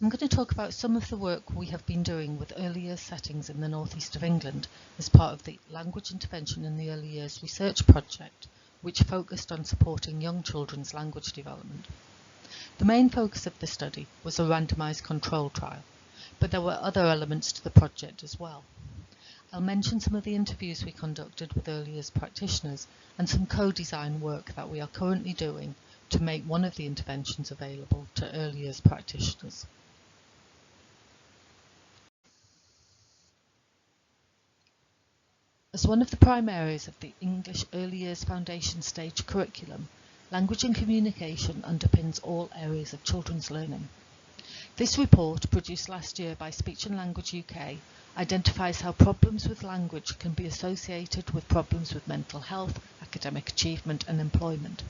I'm going to talk about some of the work we have been doing with early years settings in the northeast of England as part of the Language Intervention in the Early Years Research Project, which focused on supporting young children's language development. The main focus of the study was a randomised control trial, but there were other elements to the project as well. I'll mention some of the interviews we conducted with early years practitioners and some co-design work that we are currently doing to make one of the interventions available to early years practitioners. As one of the prime areas of the English Early Years Foundation Stage curriculum, language and communication underpins all areas of children's learning. This report, produced last year by Speech and Language UK, identifies how problems with language can be associated with problems with mental health, academic achievement and employment.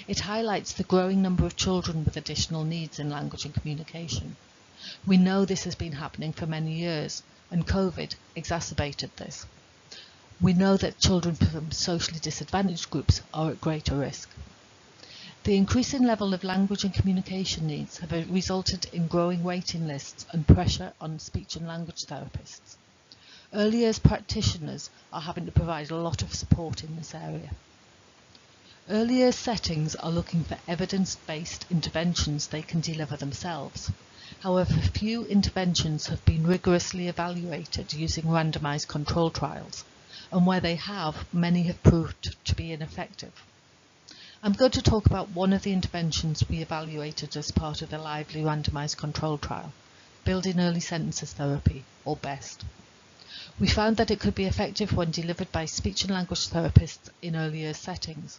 It highlights the growing number of children with additional needs in language and communication. We know this has been happening for many years, and COVID exacerbated this. We know that children from socially disadvantaged groups are at greater risk. The increasing level of language and communication needs have resulted in growing waiting lists and pressure on speech and language therapists. Early years practitioners are having to provide a lot of support in this area. Early years settings are looking for evidence-based interventions they can deliver themselves. However, few interventions have been rigorously evaluated using randomised control trials, and where they have, many have proved to be ineffective. I'm going to talk about one of the interventions we evaluated as part of the Lively randomised control trial, Building Early Sentences Therapy, or BEST. We found that it could be effective when delivered by speech and language therapists in early years settings.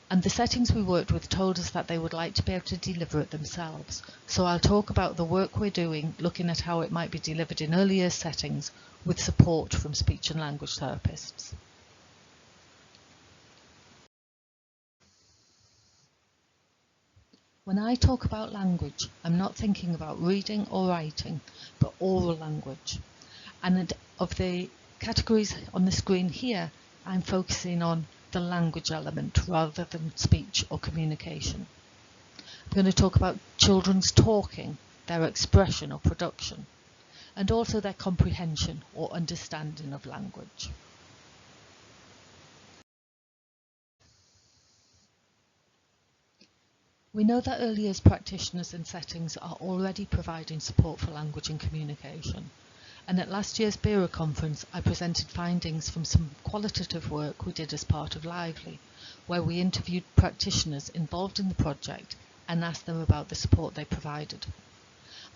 And the settings we worked with told us that they would like to be able to deliver it themselves. So I'll talk about the work we're doing, looking at how it might be delivered in early years settings with support from speech and language therapists. When I talk about language, I'm not thinking about reading or writing, but oral language. And of the categories on the screen here, I'm focusing on the language element rather than speech or communication. I'm going to talk about children's talking, their expression or production, and also their comprehension or understanding of language. We know that early years practitioners and settings are already providing support for language and communication. And at last year's BERA conference, I presented findings from some qualitative work we did as part of Lively, where we interviewed practitioners involved in the project and asked them about the support they provided.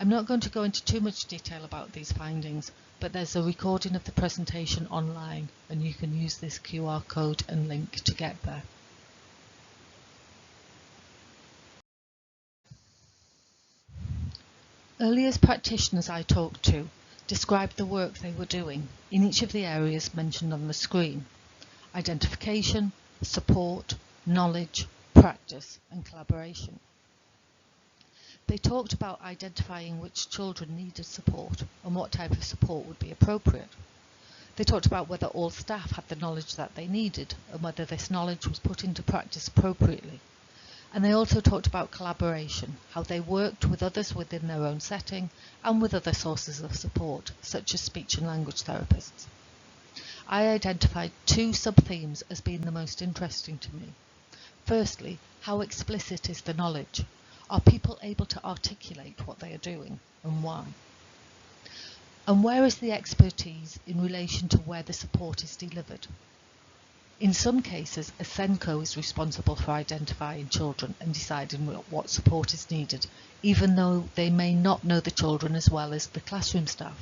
I'm not going to go into too much detail about these findings, but there's a recording of the presentation online, and you can use this QR code and link to get there. Early years practitioners I talked to described the work they were doing in each of the areas mentioned on the screen: identification, support, knowledge, practice and collaboration. They talked about identifying which children needed support and what type of support would be appropriate. They talked about whether all staff had the knowledge that they needed and whether this knowledge was put into practice appropriately. And they also talked about collaboration, how they worked with others within their own setting and with other sources of support, such as speech and language therapists. I identified two sub-themes as being the most interesting to me. Firstly, how explicit is the knowledge? Are people able to articulate what they are doing and why? And where is the expertise in relation to where the support is delivered? In some cases, a SENCO is responsible for identifying children and deciding what support is needed, even though they may not know the children as well as the classroom staff.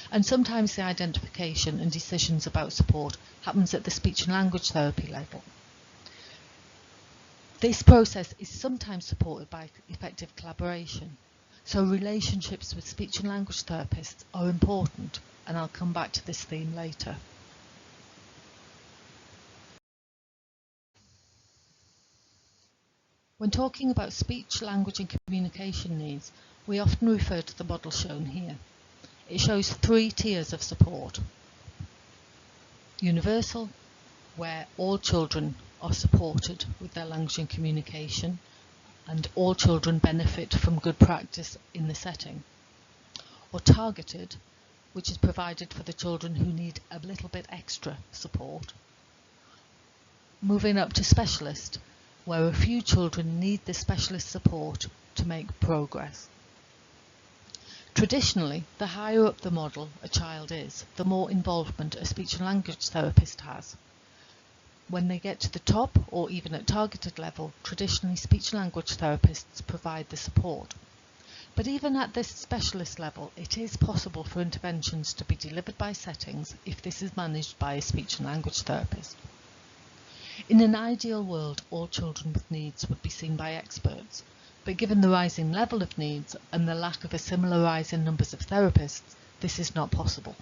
And sometimes the identification and decisions about support happens at the speech and language therapy level. This process is sometimes supported by effective collaboration. So relationships with speech and language therapists are important, and I'll come back to this theme later. When talking about speech, language and communication needs, we often refer to the model shown here. It shows 3 tiers of support. Universal, where all children are supported with their language and communication, and all children benefit from good practice in the setting. Or targeted, which is provided for the children who need a little bit extra support. Moving up to specialist, where a few children need this specialist support to make progress. Traditionally, the higher up the model a child is, the more involvement a speech and language therapist has. When they get to the top, or even at targeted level, traditionally speech and language therapists provide the support. But even at this specialist level, it is possible for interventions to be delivered by settings if this is managed by a speech and language therapist. In an ideal world, all children with needs would be seen by experts, but given the rising level of needs and the lack of a similar rise in numbers of therapists, this is not possible.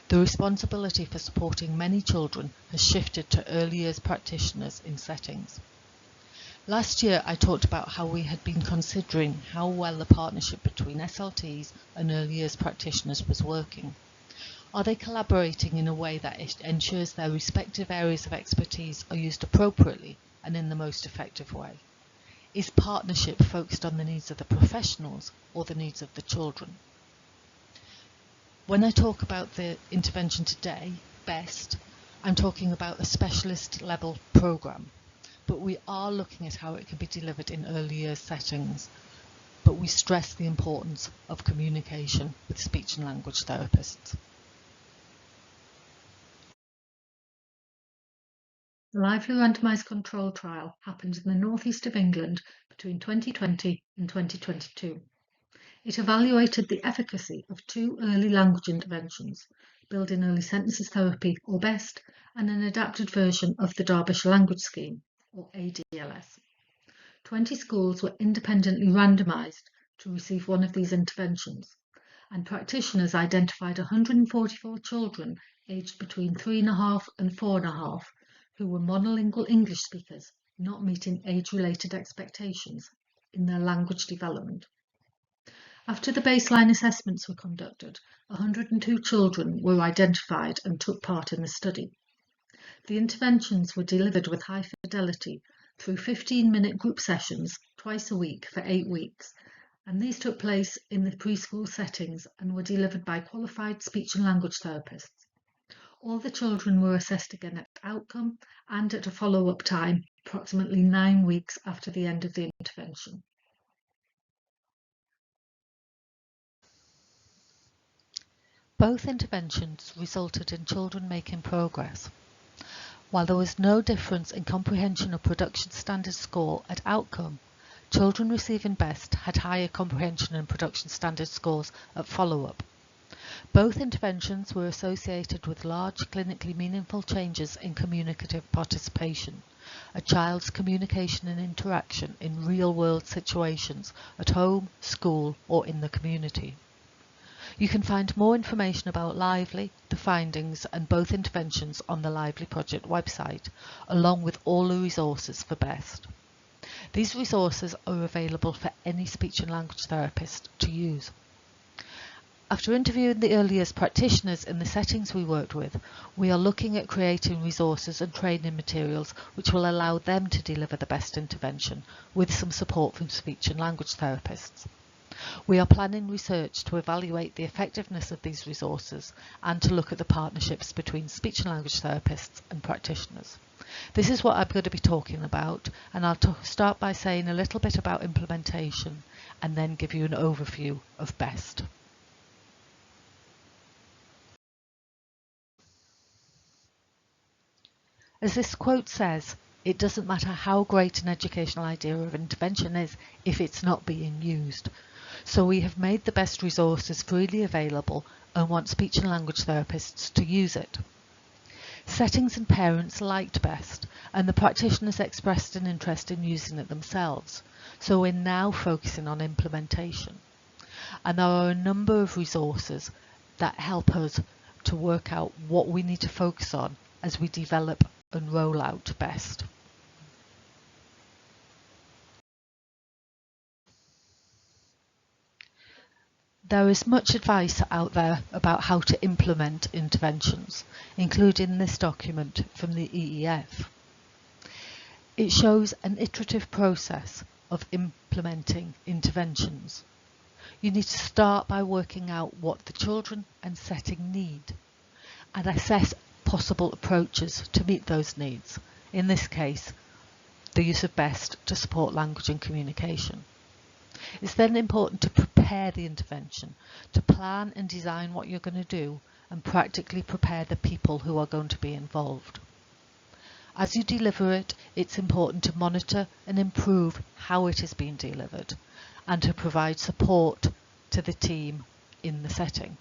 The responsibility for supporting many children has shifted to early years practitioners in settings. Last year I talked about how we had been considering how well the partnership between SLTs and early years practitioners was working. Are they collaborating in a way that ensures their respective areas of expertise are used appropriately and in the most effective way? Is partnership focused on the needs of the professionals or the needs of the children? When I talk about the intervention today, BEST, I'm talking about a specialist level programme, but we are looking at how it can be delivered in early years settings, but we stress the importance of communication with speech and language therapists. The Lively randomised control trial happened in the northeast of England between 2020 and 2022. It evaluated the efficacy of two early language interventions, Built-in Early Sentences Therapy, or BEST, and an adapted version of the Derbyshire Language Scheme, or ADLS. 20 schools were independently randomised to receive one of these interventions, and practitioners identified 144 children aged between 3.5 and 4.5 who were monolingual English speakers, not meeting age-related expectations in their language development. After the baseline assessments were conducted, 102 children were identified and took part in the study. The interventions were delivered with high fidelity through 15-minute group sessions twice a week for 8 weeks, and these took place in the preschool settings and were delivered by qualified speech and language therapists. All the children were assessed again at outcome and at a follow-up time, approximately 9 weeks after the end of the intervention. Both interventions resulted in children making progress. While there was no difference in comprehension or production standard score at outcome, children receiving BEST had higher comprehension and production standard scores at follow-up. Both interventions were associated with large clinically meaningful changes in communicative participation, a child's communication and interaction in real-world situations at home, school, or in the community. You can find more information about Lively, the findings and both interventions on the Lively Project website, along with all the resources for BEST. These resources are available for any speech and language therapist to use. After interviewing the early years practitioners in the settings we worked with, we are looking at creating resources and training materials which will allow them to deliver the BEST intervention with some support from speech and language therapists. We are planning research to evaluate the effectiveness of these resources and to look at the partnerships between speech and language therapists and practitioners. This is what I'm going to be talking about, and I'll start by saying a little bit about implementation and then give you an overview of BEST. As this quote says, it doesn't matter how great an educational idea of intervention is if it's not being used. So we have made the BEST resources freely available and want speech and language therapists to use it. Settings and parents liked BEST, and the practitioners expressed an interest in using it themselves, so we're now focusing on implementation. And there are a number of resources that help us to work out what we need to focus on as we develop and roll out BEST. There is much advice out there about how to implement interventions, including this document from the EEF. It shows an iterative process of implementing interventions. You need to start by working out what the children and setting need and assess possible approaches to meet those needs. In this case, the use of BEST to support language and communication. It's then important to prepare the intervention, to plan and design what you're going to do and practically prepare the people who are going to be involved. As you deliver it, it's important to monitor and improve how it is being delivered and to provide support to the team in the setting.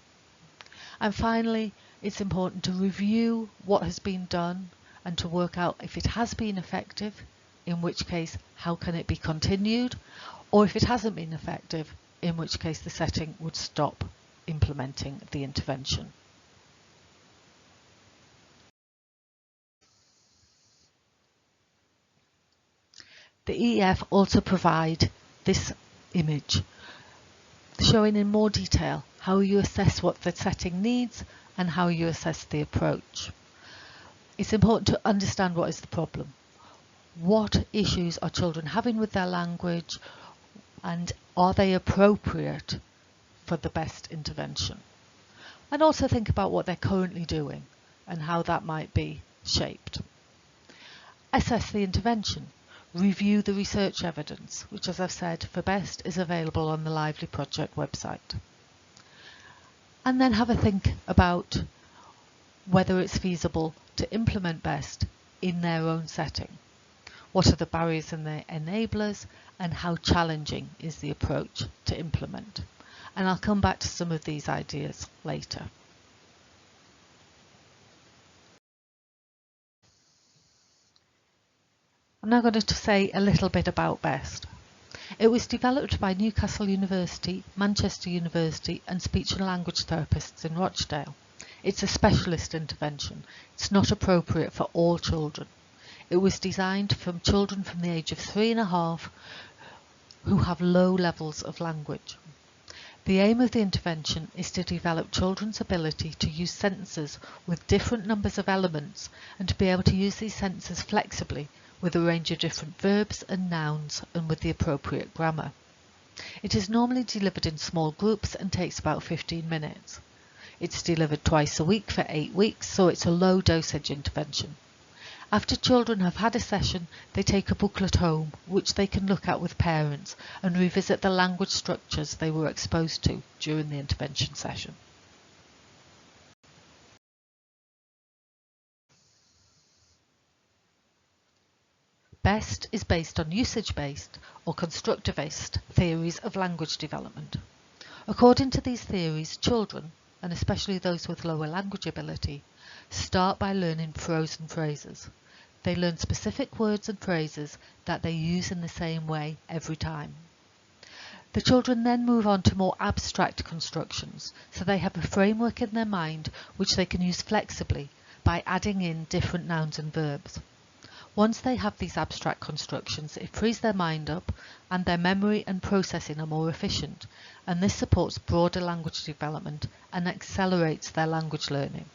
And finally, it's important to review what has been done and to work out if it has been effective, in which case how can it be continued, or if it hasn't been effective, in which case the setting would stop implementing the intervention. The EF also provide this image showing in more detail how you assess what the setting needs and how you assess the approach. It's important to understand what is the problem. What issues are children having with their language, and are they appropriate for the best intervention? And also think about what they're currently doing and how that might be shaped. Assess the intervention. Review the research evidence, which, as I've said, for BEST is available on the Lively Project website. And then have a think about whether it's feasible to implement BEST in their own setting. What are the barriers and the enablers, and how challenging is the approach to implement? And I'll come back to some of these ideas later. I'm now going to say a little bit about BEST. It was developed by Newcastle University, Manchester University and speech and language therapists in Rochdale. It's a specialist intervention. It's not appropriate for all children. It was designed for children from the age of 3.5 who have low levels of language. The aim of the intervention is to develop children's ability to use sentences with different numbers of elements and to be able to use these sentences flexibly with a range of different verbs and nouns and with the appropriate grammar. It is normally delivered in small groups and takes about 15 minutes. It's delivered twice a week for 8 weeks, so it's a low dosage intervention. After children have had a session, they take a booklet home, which they can look at with parents and revisit the language structures they were exposed to during the intervention session. BEST is based on usage-based or constructivist theories of language development. According to these theories, children, and especially those with lower language ability, start by learning frozen phrases. They learn specific words and phrases that they use in the same way every time. The children then move on to more abstract constructions, so they have a framework in their mind which they can use flexibly by adding in different nouns and verbs. Once they have these abstract constructions, it frees their mind up and their memory and processing are more efficient, and this supports broader language development and accelerates their language learning.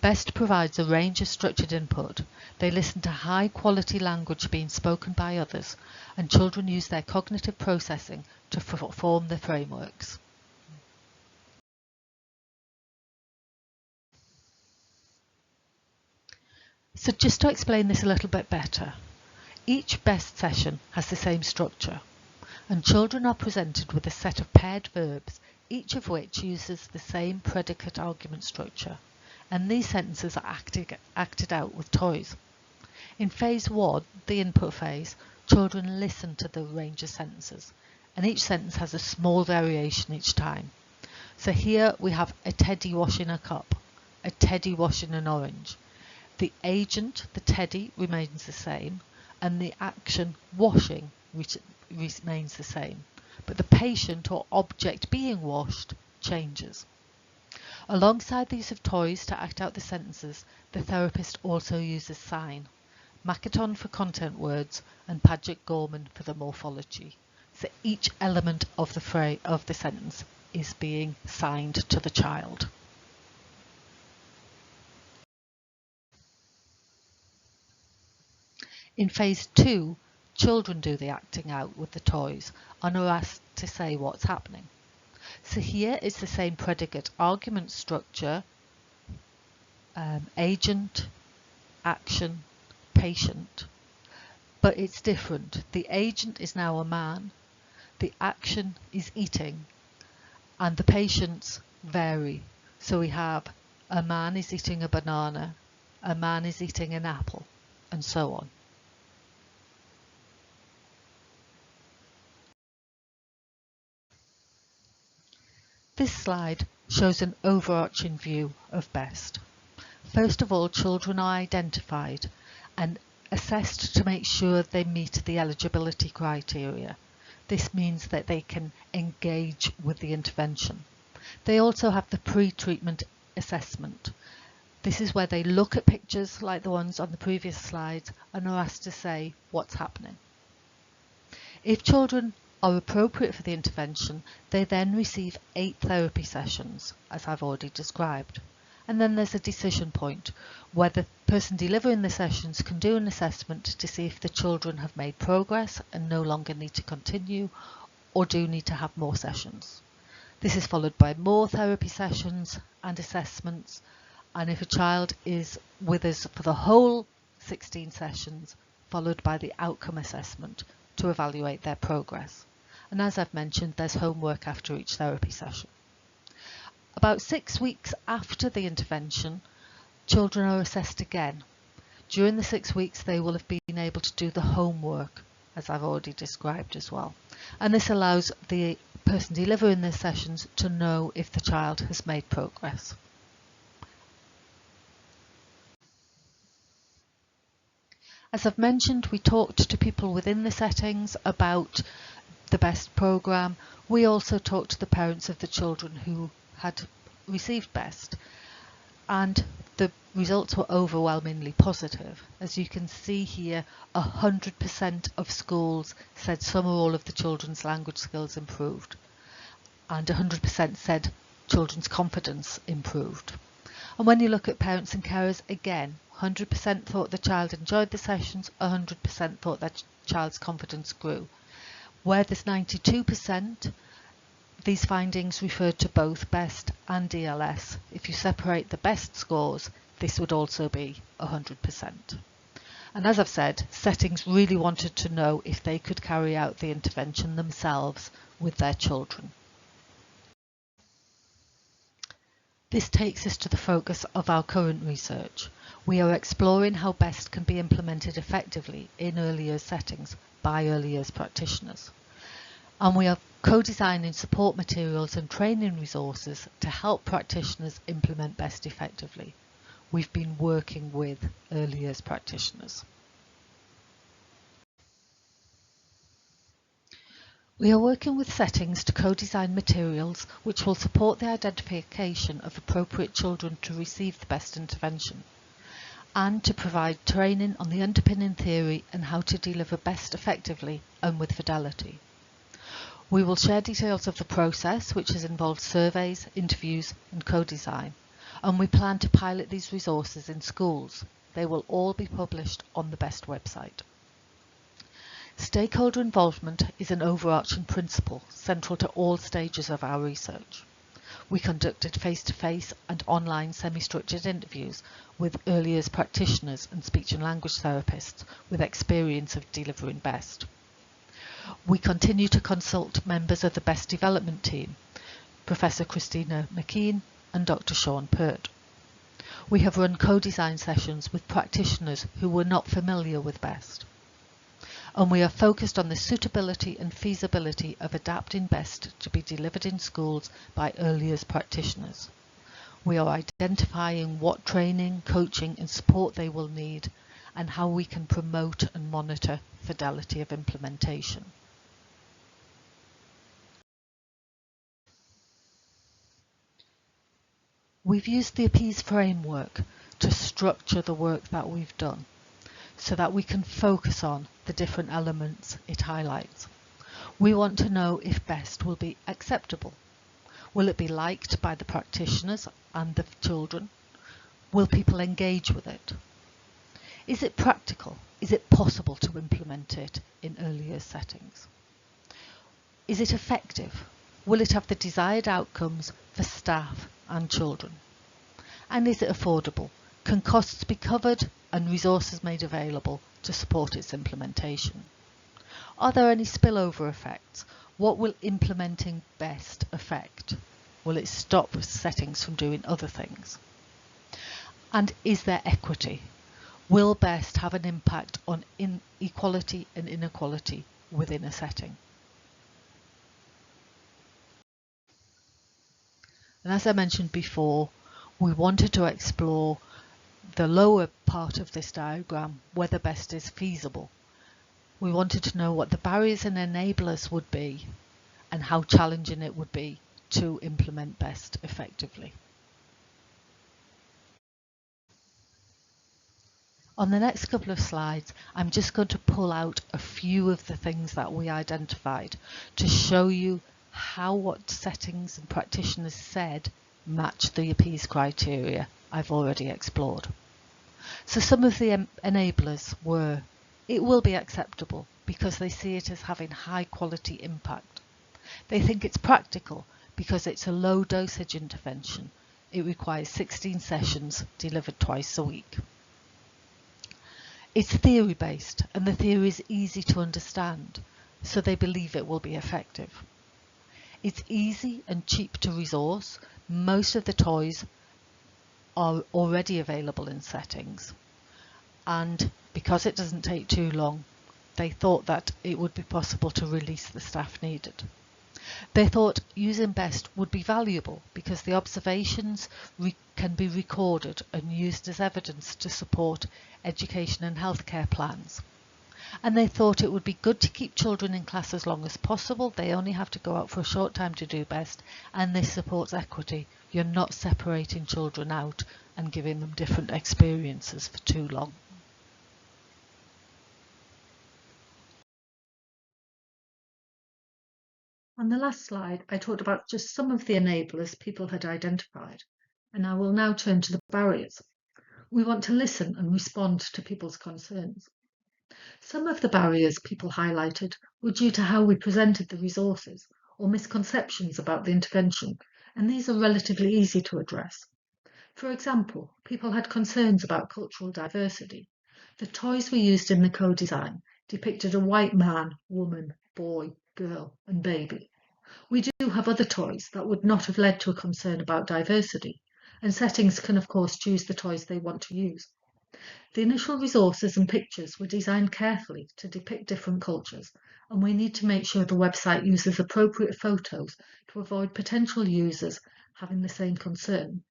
BEST provides a range of structured input. They listen to high quality language being spoken by others, and children use their cognitive processing to form the frameworks. So just to explain this a little bit better, each BEST session has the same structure, and children are presented with a set of paired verbs, each of which uses the same predicate argument structure, and these sentences are acted out with toys. In phase 1, the input phase, children listen to the range of sentences, and each sentence has a small variation each time. So here we have a teddy washing a cup, a teddy washing an orange. The agent, the teddy, remains the same, and the action, washing, remains the same, but the patient or object being washed changes. Alongside the use of toys to act out the sentences, the therapist also uses sign, Makaton for content words and Paget Gorman for the morphology. So each element of the sentence is being signed to the child. In phase 2, children do the acting out with the toys and are asked to say what's happening. So here is the same predicate argument structure, agent, action, patient, but it's different. The agent is now a man, the action is eating, and the patients vary. So we have a man is eating a banana, a man is eating an apple, and so on. This slide shows an overarching view of BEST. First of all, children are identified and assessed to make sure they meet the eligibility criteria. This means that they can engage with the intervention. They also have the pre-treatment assessment. This is where they look at pictures like the ones on the previous slides and are asked to say what's happening. If children are appropriate for the intervention, they then receive 8 therapy sessions, as I've already described. And then there's a decision point where the person delivering the sessions can do an assessment to see if the children have made progress and no longer need to continue or do need to have more sessions. This is followed by more therapy sessions and assessments, and if a child is with us for the whole 16 sessions, followed by the outcome assessment to evaluate their progress. And as I've mentioned, there's homework after each therapy session. About 6 weeks after the intervention, children are assessed again. During the 6 weeks, they will have been able to do the homework, as I've already described as well. And this allows the person delivering the sessions to know if the child has made progress. As I've mentioned, we talked to people within the settings about the BEST programme. We also talked to the parents of the children who had received BEST, and the results were overwhelmingly positive. As you can see here, 100% of schools said some or all of the children's language skills improved, and 100% said children's confidence improved. And when you look at parents and carers, again, 100% thought the child enjoyed the sessions, 100% thought that child's confidence grew. Where there's 92%, these findings referred to both BEST and DLS. If you separate the BEST scores, this would also be 100%. And as I've said, settings really wanted to know if they could carry out the intervention themselves with their children. This takes us to the focus of our current research. We are exploring how BEST can be implemented effectively in early years settings by early years practitioners. And we are co-designing support materials and training resources to help practitioners implement BEST effectively. We've been working with early years practitioners. We are working with settings to co-design materials which will support the identification of appropriate children to receive the BEST intervention, and to provide training on the underpinning theory and how to deliver BEST effectively and with fidelity. We will share details of the process, which has involved surveys, interviews and co-design, and we plan to pilot these resources in schools. They will all be published on the BEST website. Stakeholder involvement is an overarching principle central to all stages of our research. We conducted face-to-face and online semi-structured interviews with early years practitioners and speech and language therapists with experience of delivering BEST. We continue to consult members of the BEST development team, Professor Christina McKean and Dr. Sean Pert. We have run co-design sessions with practitioners who were not familiar with BEST. And we are focused on the suitability and feasibility of adapting BEST to be delivered in schools by early years practitioners. We are identifying what training, coaching and support they will need and how we can promote and monitor fidelity of implementation. We've used the APPEASE framework to structure the work that we've done, so that we can focus on the different elements it highlights. We want to know if BEST will be acceptable. Will it be liked by the practitioners and the children? Will people engage with it? Is it practical? is it possible to implement it in early years settings? Is it effective? Will it have the desired outcomes for staff and children? And is it affordable? Can costs be covered and resources made available to support its implementation? Are there any spillover effects? What will implementing BEST affect? Will it stop settings from doing other things? And is there equity? Will BEST have an impact on inequality and inequality within a setting? And as I mentioned before, we wanted to explore the lower part of this diagram, whether BEST is feasible. We wanted to know what the barriers and enablers would be and how challenging it would be to implement BEST effectively. On the next couple of slides, I'm just going to pull out a few of the things that we identified to show you how what settings and practitioners said match the APEAS criteria I've already explored. So some of the enablers were, it will be acceptable because they see it as having high quality impact. They think it's practical because it's a low dosage intervention. It requires 16 sessions delivered twice a week. It's theory based and the theory is easy to understand, so they believe it will be effective. It's easy and cheap to resource. Most of the toys are already available in settings, and because it doesn't take too long, they thought that it would be possible to release the staff needed. They thought using BEST would be valuable because the observations can be recorded and used as evidence to support education and healthcare plans. And they thought it would be good to keep children in class as long as possible. They only have to go out for a short time to do BEST, and this supports equity. You're not separating children out and giving them different experiences for too long. On the last slide, I talked about just some of the enablers people had identified, and I will now turn to the barriers. We want to listen and respond to people's concerns. Some of the barriers people highlighted were due to how we presented the resources or misconceptions about the intervention, and these are relatively easy to address. For example, people had concerns about cultural diversity. The toys we used in the co-design depicted a white man, woman, boy, girl, and baby. We do have other toys that would not have led to a concern about diversity, and settings can of course choose the toys they want to use. The initial resources and pictures were designed carefully to depict different cultures, and we need to make sure the website uses appropriate photos to avoid potential users having the same concern.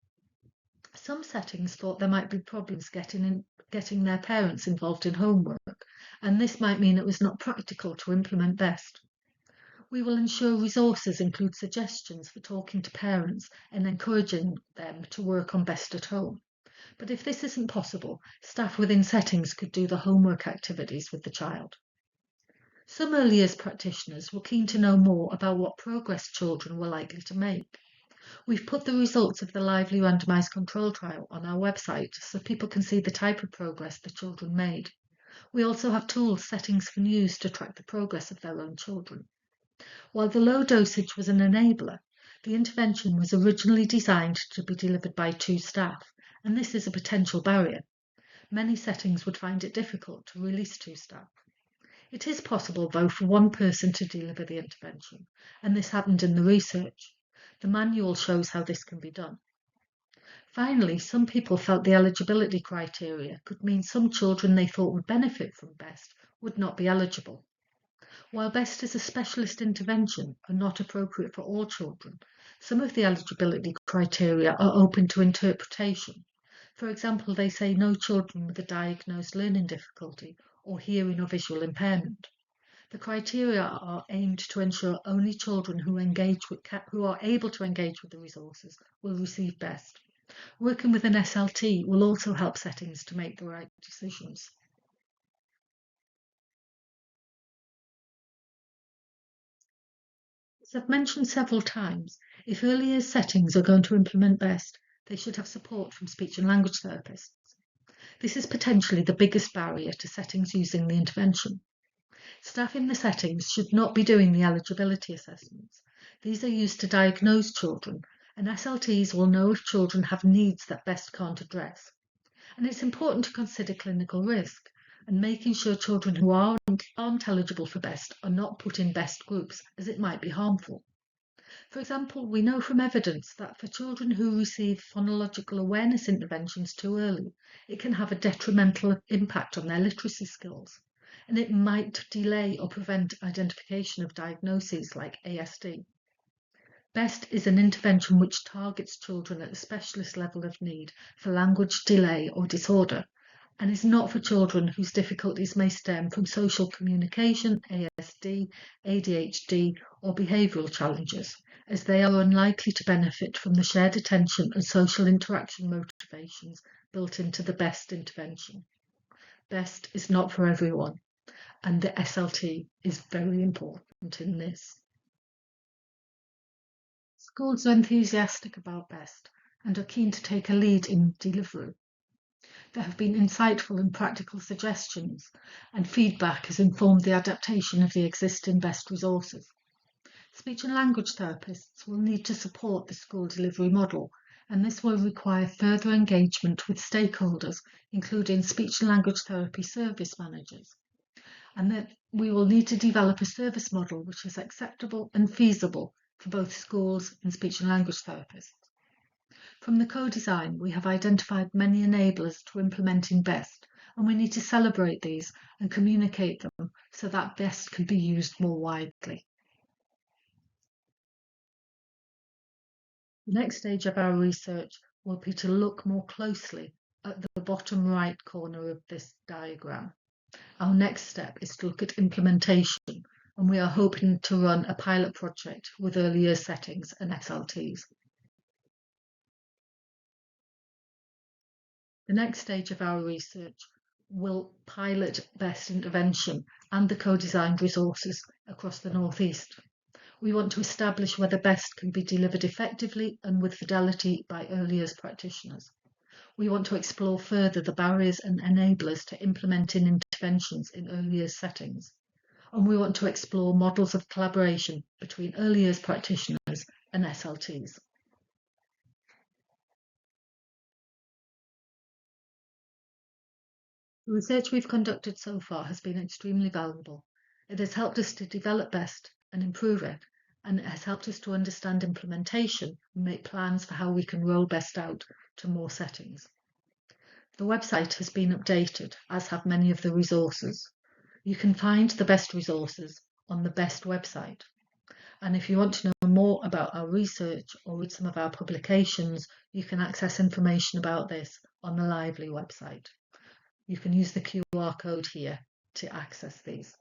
Some settings thought there might be problems getting their parents involved in homework, and this might mean it was not practical to implement BEST. We will ensure resources include suggestions for talking to parents and encouraging them to work on BEST at home. But if this isn't possible, staff within settings could do the homework activities with the child. Some early years practitioners were keen to know more about what progress children were likely to make. We've put the results of the Lively randomised control trial on our website so people can see the type of progress the children made. We also have tools settings can use to track the progress of their own children. While the low dosage was an enabler, the intervention was originally designed to be delivered by 2 staff, and this is a potential barrier. Many settings would find it difficult to release 2 staff. It is possible, though, for 1 person to deliver the intervention, and this happened in the research. The manual shows how this can be done. Finally, some people felt the eligibility criteria could mean some children they thought would benefit from BEST would not be eligible. While BEST is a specialist intervention and not appropriate for all children, some of the eligibility criteria are open to interpretation. For example, they say no children with a diagnosed learning difficulty or hearing or visual impairment. The criteria are aimed to ensure only children who are able to engage with the resources will receive BEST. Working with an SLT will also help settings to make the right decisions. As I've mentioned several times, if early years settings are going to implement BEST, they should have support from speech and language therapists. This is potentially the biggest barrier to settings using the intervention. Staff in the settings should not be doing the eligibility assessments. These are used to diagnose children, and SLTs will know if children have needs that BEST can't address. And it's important to consider clinical risk and making sure children who aren't eligible for BEST are not put in BEST groups, as it might be harmful. For example, we know from evidence that for children who receive phonological awareness interventions too early, it can have a detrimental impact on their literacy skills, and it might delay or prevent identification of diagnoses like ASD. BEST is an intervention which targets children at a specialist level of need for language delay or disorder, and is not for children whose difficulties may stem from social communication, ASD, ADHD, or behavioural challenges, as they are unlikely to benefit from the shared attention and social interaction motivations built into the BEST intervention. BEST is not for everyone, and the SLT is very important in this. Schools are enthusiastic about BEST and are keen to take a lead in delivery. There have been insightful and practical suggestions, and feedback has informed the adaptation of the existing BEST resources. Speech and language therapists will need to support the school delivery model, and this will require further engagement with stakeholders, including speech and language therapy service managers, and that we will need to develop a service model which is acceptable and feasible for both schools and speech and language therapists. From the co-design, we have identified many enablers to implementing BEST, and we need to celebrate these and communicate them so that BEST can be used more widely. The next stage of our research will be to look more closely at the bottom right corner of this diagram. Our next step is to look at implementation, and we are hoping to run a pilot project with early years settings and SLTs. The next stage of our research will pilot BEST intervention and the co-designed resources across the North East. We want to establish whether BEST can be delivered effectively and with fidelity by early years practitioners. We want to explore further the barriers and enablers to implementing interventions in early years settings. And we want to explore models of collaboration between early years practitioners and SLTs. The research we've conducted so far has been extremely valuable. It has helped us to develop BEST and improve it, and it has helped us to understand implementation and make plans for how we can roll BEST out to more settings. The website has been updated, as have many of the resources. You can find the BEST resources on the BEST website. And if you want to know more about our research or read some of our publications, you can access information about this on the Lively website. You can use the QR code here to access these.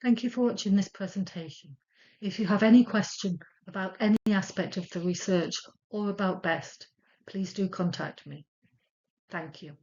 Thank you for watching this presentation. If you have any question about any aspect of the research or about BEST, please do contact me. Thank you.